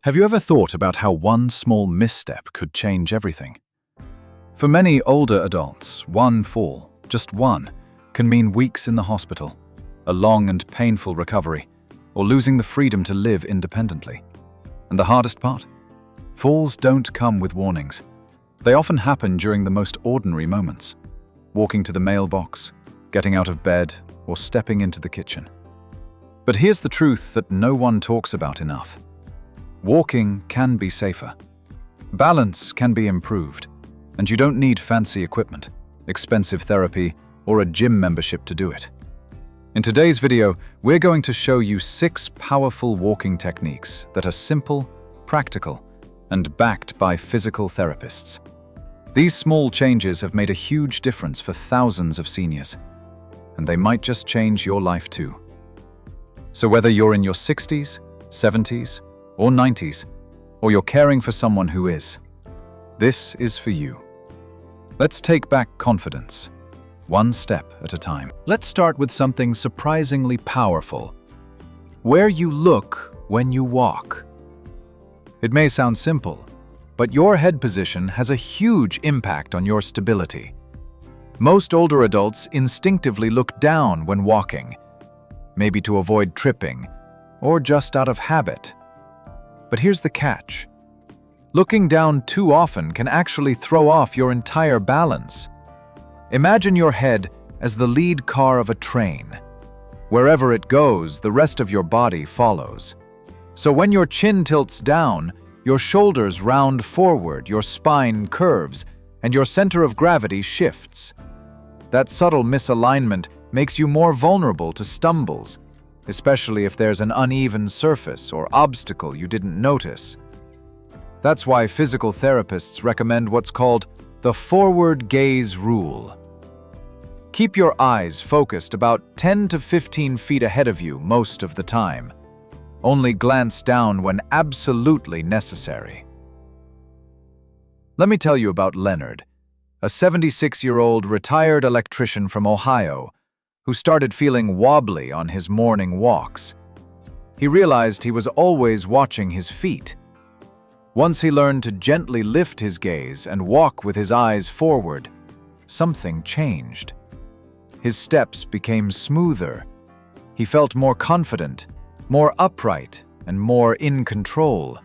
Have you ever thought about how one small misstep could change everything? For many older adults, one fall, just one, can mean weeks in the hospital, a long and painful recovery, or losing the freedom to live independently. And the hardest part? Falls don't come with warnings. They often happen during the most ordinary moments. Walking to the mailbox, getting out of bed, or stepping into the kitchen. But here's the truth that no one talks about enough. Walking can be safer. Balance can be improved, and you don't need fancy equipment, expensive therapy, or a gym membership to do it. In today's video, we're going to show you 6 powerful walking techniques that are simple, practical, and backed by physical therapists. These small changes have made a huge difference for thousands of seniors, and they might just change your life too. So whether you're in your 60s, 70s, or 90s, or you're caring for someone who is, this is for you. Let's take back confidence, one step at a time. Let's start with something surprisingly powerful. Where you look when you walk. It may sound simple, but your head position has a huge impact on your stability. Most older adults instinctively look down when walking, maybe to avoid tripping, or just out of habit. But here's the catch. Looking down too often can actually throw off your entire balance. Imagine your head as the lead car of a train. Wherever it goes, the rest of your body follows. So when your chin tilts down, your shoulders round forward, your spine curves, and your center of gravity shifts. That subtle misalignment makes you more vulnerable to stumbles, especially if there's an uneven surface or obstacle you didn't notice. That's why physical therapists recommend what's called the forward gaze rule. Keep your eyes focused about 10 to 15 feet ahead of you most of the time. Only glance down when absolutely necessary. Let me tell you about Leonard, a 76-year-old retired electrician from Ohio who started feeling wobbly on his morning walks. He realized he was always watching his feet. Once he learned to gently lift his gaze and walk with his eyes forward, something changed. His steps became smoother. He felt more confident, more upright, and more in control.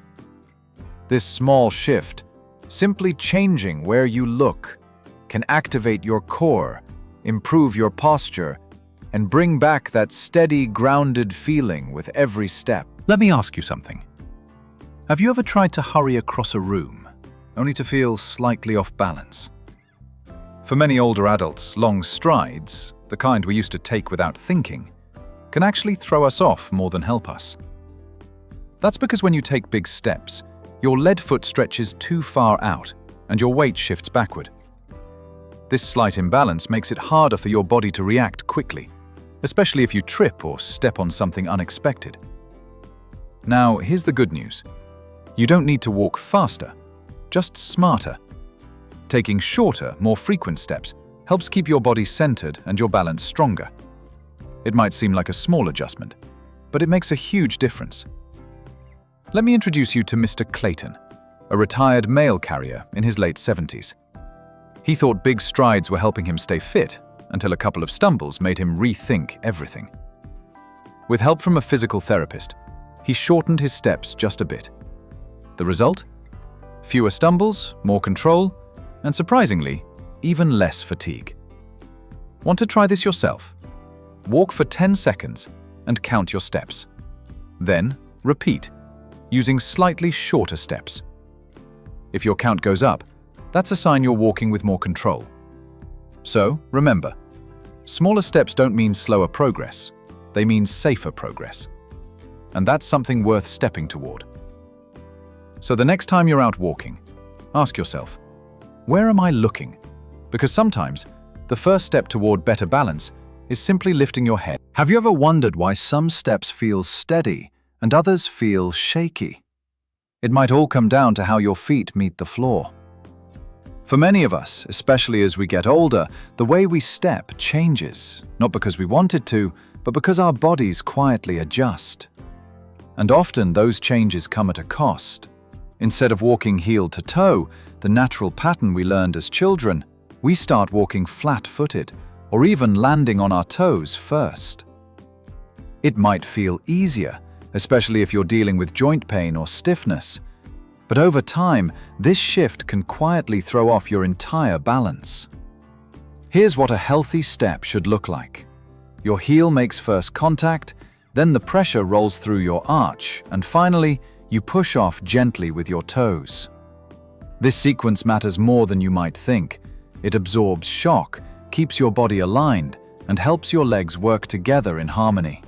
This small shift, simply changing where you look, can activate your core, improve your posture, and bring back that steady, grounded feeling with every step. Let me ask you something. Have you ever tried to hurry across a room, only to feel slightly off balance? For many older adults, long strides, the kind we used to take without thinking, can actually throw us off more than help us. That's because when you take big steps, your lead foot stretches too far out and your weight shifts backward. This slight imbalance makes it harder for your body to react quickly, especially if you trip or step on something unexpected. Now, here's the good news. You don't need to walk faster, just smarter. Taking shorter, more frequent steps helps keep your body centered and your balance stronger. It might seem like a small adjustment, but it makes a huge difference. Let me introduce you to Mr. Clayton, a retired mail carrier in his late 70s. He thought big strides were helping him stay fit until a couple of stumbles made him rethink everything. With help from a physical therapist, he shortened his steps just a bit. The result? Fewer stumbles, more control, and surprisingly, even less fatigue. Want to try this yourself? Walk for 10 seconds and count your steps. Then, repeat, using slightly shorter steps. If your count goes up, that's a sign you're walking with more control. So, remember, smaller steps don't mean slower progress, they mean safer progress. And that's something worth stepping toward. So the next time you're out walking, ask yourself, where am I looking? Because sometimes, the first step toward better balance is simply lifting your head. Have you ever wondered why some steps feel steady and others feel shaky? It might all come down to how your feet meet the floor. For many of us, especially as we get older, the way we step changes, not because we want it to, but because our bodies quietly adjust. And often those changes come at a cost. Instead of walking heel to toe, the natural pattern we learned as children, we start walking flat-footed, or even landing on our toes first. It might feel easier, especially if you're dealing with joint pain or stiffness. But over time, this shift can quietly throw off your entire balance. Here's what a healthy step should look like. Your heel makes first contact, then the pressure rolls through your arch, and finally, you push off gently with your toes. This sequence matters more than you might think. It absorbs shock, keeps your body aligned, and helps your legs work together in harmony.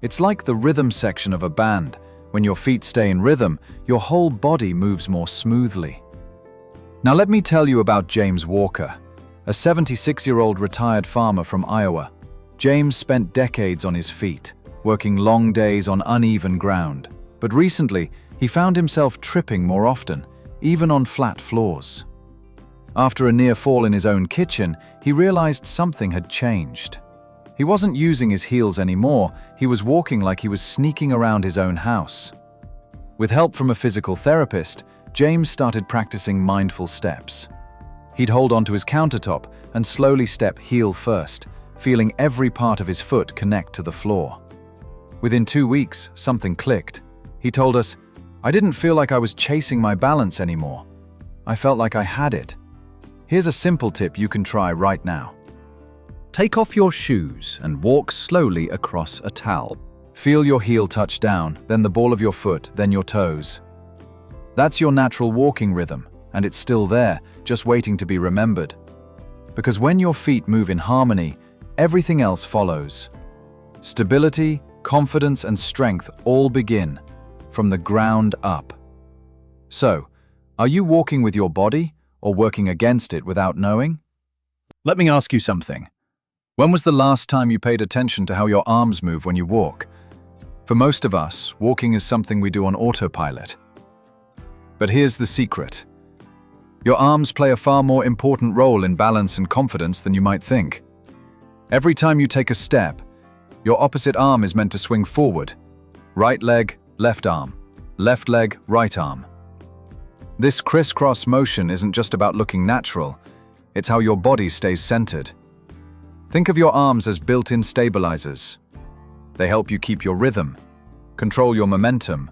It's like the rhythm section of a band. When your feet stay in rhythm, your whole body moves more smoothly. Now let me tell you about James Walker, a 76-year-old retired farmer from Iowa. James spent decades on his feet, working long days on uneven ground. But recently, he found himself tripping more often, even on flat floors. After a near fall in his own kitchen, he realized something had changed. He wasn't using his heels anymore, he was walking like he was sneaking around his own house. With help from a physical therapist, James started practicing mindful steps. He'd hold onto his countertop and slowly step heel first, feeling every part of his foot connect to the floor. Within 2 weeks, something clicked. He told us, "I didn't feel like I was chasing my balance anymore. I felt like I had it." Here's a simple tip you can try right now. Take off your shoes and walk slowly across a towel. Feel your heel touch down, then the ball of your foot, then your toes. That's your natural walking rhythm, and it's still there, just waiting to be remembered. Because when your feet move in harmony, everything else follows. Stability, confidence, and strength all begin from the ground up. So, are you walking with your body or working against it without knowing? Let me ask you something. When was the last time you paid attention to how your arms move when you walk? For most of us, walking is something we do on autopilot. But here's the secret. Your arms play a far more important role in balance and confidence than you might think. Every time you take a step, your opposite arm is meant to swing forward. Right leg, left arm. Left leg, right arm. This crisscross motion isn't just about looking natural, it's how your body stays centered. Think of your arms as built-in stabilizers. They help you keep your rhythm, control your momentum,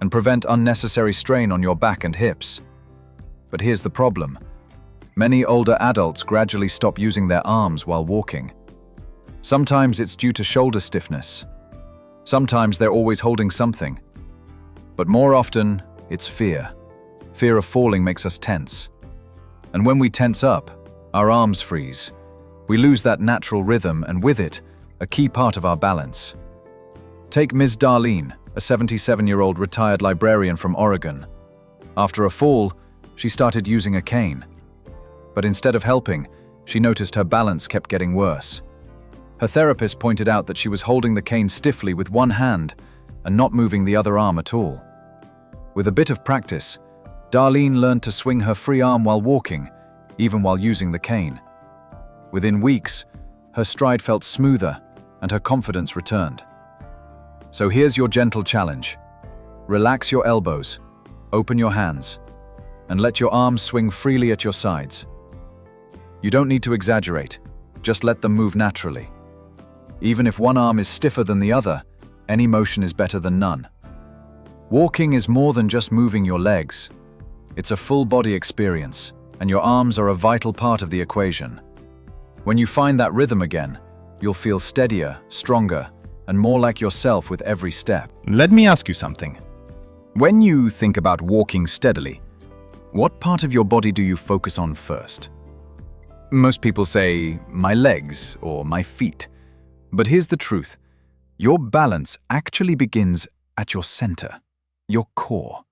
and prevent unnecessary strain on your back and hips. But here's the problem. Many older adults gradually stop using their arms while walking. Sometimes it's due to shoulder stiffness. Sometimes they're always holding something. But more often, it's fear. Fear of falling makes us tense. And when we tense up, our arms freeze. We lose that natural rhythm and with it, a key part of our balance. Take Ms. Darlene, a 77-year-old retired librarian from Oregon. After a fall, she started using a cane. But instead of helping, she noticed her balance kept getting worse. Her therapist pointed out that she was holding the cane stiffly with one hand and not moving the other arm at all. With a bit of practice, Darlene learned to swing her free arm while walking, even while using the cane. Within weeks, her stride felt smoother and her confidence returned. So here's your gentle challenge. Relax your elbows, open your hands, and let your arms swing freely at your sides. You don't need to exaggerate, just let them move naturally. Even if one arm is stiffer than the other, any motion is better than none. Walking is more than just moving your legs. It's a full body experience, and your arms are a vital part of the equation. When you find that rhythm again, you'll feel steadier, stronger, and more like yourself with every step. Let me ask you something. When you think about walking steadily, what part of your body do you focus on first? Most people say, my legs or my feet. But here's the truth. Your balance actually begins at your center, your core.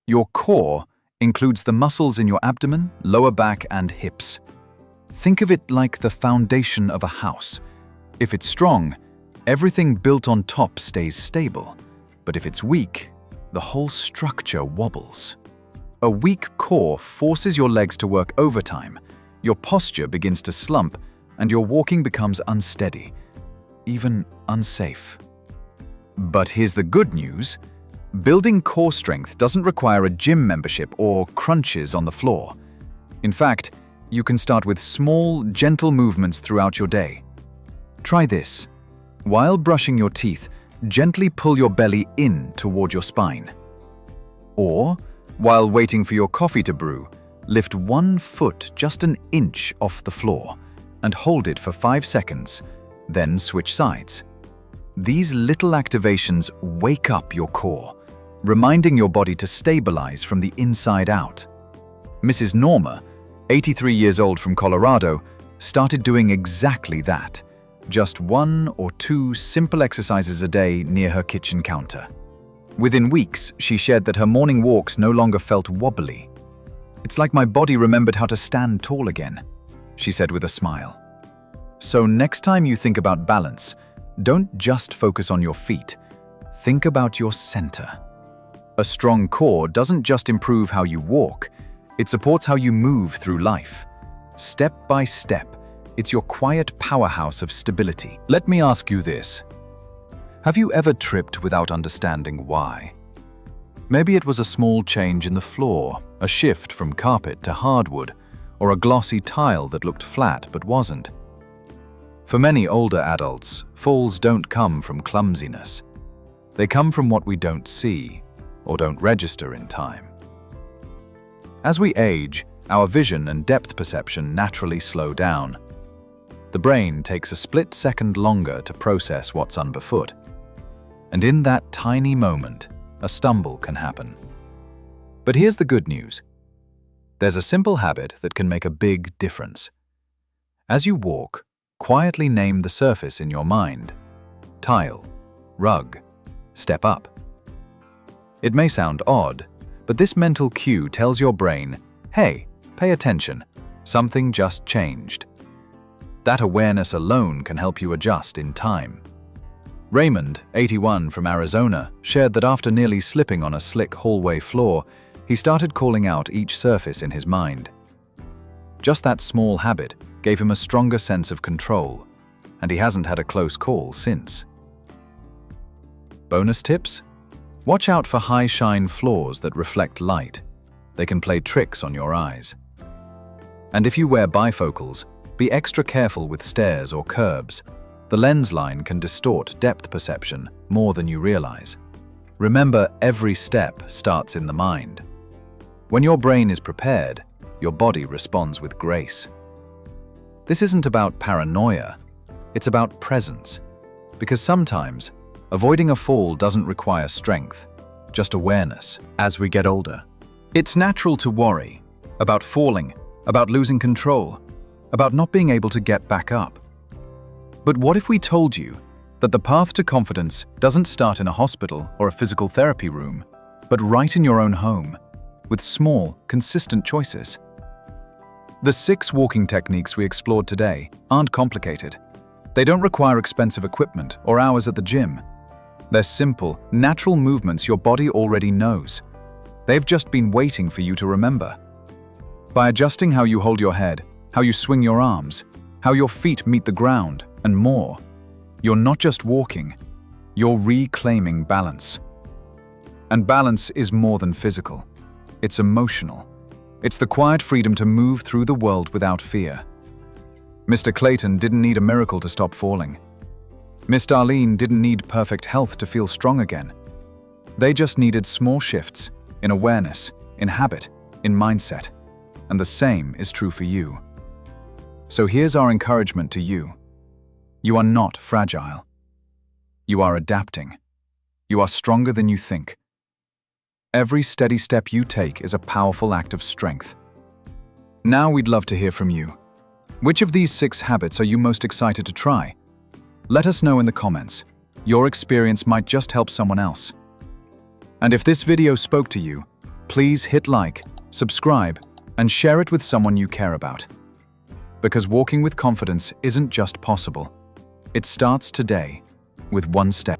Your core includes the muscles in your abdomen, lower back, and hips. Think of it like the foundation of a house. If it's strong, everything built on top stays stable. But if it's weak, the whole structure wobbles. A weak core forces your legs to work overtime, your posture begins to slump, and your walking becomes unsteady, even unsafe. But here's the good news. Building core strength doesn't require a gym membership or crunches on the floor. In fact, you can start with small, gentle movements throughout your day. Try this. While brushing your teeth, gently pull your belly in toward your spine. Or, while waiting for your coffee to brew, lift 1 foot just an inch off the floor and hold it for 5 seconds, then switch sides. These little activations wake up your core, reminding your body to stabilize from the inside out. Mrs. Norma, 83 years old from Colorado, started doing exactly that. Just 1 or 2 simple exercises a day near her kitchen counter. Within weeks, she shared that her morning walks no longer felt wobbly. "It's like my body remembered how to stand tall again," she said with a smile. So next time you think about balance, don't just focus on your feet. Think about your center. A strong core doesn't just improve how you walk, it supports how you move through life. Step by step, it's your quiet powerhouse of stability. Let me ask you this. Have you ever tripped without understanding why? Maybe it was a small change in the floor, a shift from carpet to hardwood, or a glossy tile that looked flat but wasn't. For many older adults, falls don't come from clumsiness. They come from what we don't see or don't register in time. As we age, our vision and depth perception naturally slow down. The brain takes a split second longer to process what's underfoot. And in that tiny moment, a stumble can happen. But here's the good news. There's a simple habit that can make a big difference. As you walk, quietly name the surface in your mind. Tile, rug, step up. It may sound odd, but this mental cue tells your brain, hey, pay attention, something just changed. That awareness alone can help you adjust in time. Raymond, 81 from Arizona, shared that after nearly slipping on a slick hallway floor, he started calling out each surface in his mind. Just that small habit gave him a stronger sense of control, and he hasn't had a close call since. Bonus tips? Watch out for high-shine floors that reflect light. They can play tricks on your eyes. And if you wear bifocals, be extra careful with stairs or curbs. The lens line can distort depth perception more than you realize. Remember, every step starts in the mind. When your brain is prepared, your body responds with grace. This isn't about paranoia, it's about presence. Because sometimes, avoiding a fall doesn't require strength, just awareness. As we get older, it's natural to worry about falling, about losing control, about not being able to get back up. But what if we told you that the path to confidence doesn't start in a hospital or a physical therapy room, but right in your own home, with small, consistent choices? The 6 walking techniques we explored today aren't complicated. They don't require expensive equipment or hours at the gym. They're simple, natural movements your body already knows. They've just been waiting for you to remember. By adjusting how you hold your head, how you swing your arms, how your feet meet the ground, and more, you're not just walking, you're reclaiming balance. And balance is more than physical. It's emotional. It's the quiet freedom to move through the world without fear. Mr. Clayton didn't need a miracle to stop falling. Miss Darlene didn't need perfect health to feel strong again. They just needed small shifts in awareness, in habit, in mindset. And the same is true for you. So here's our encouragement to you. You are not fragile. You are adapting. You are stronger than you think. Every steady step you take is a powerful act of strength. Now we'd love to hear from you. Which of these 6 habits are you most excited to try? Let us know in the comments. Your experience might just help someone else. And if this video spoke to you, please hit like, subscribe, and share it with someone you care about. Because walking with confidence isn't just possible. It starts today, with 1 step.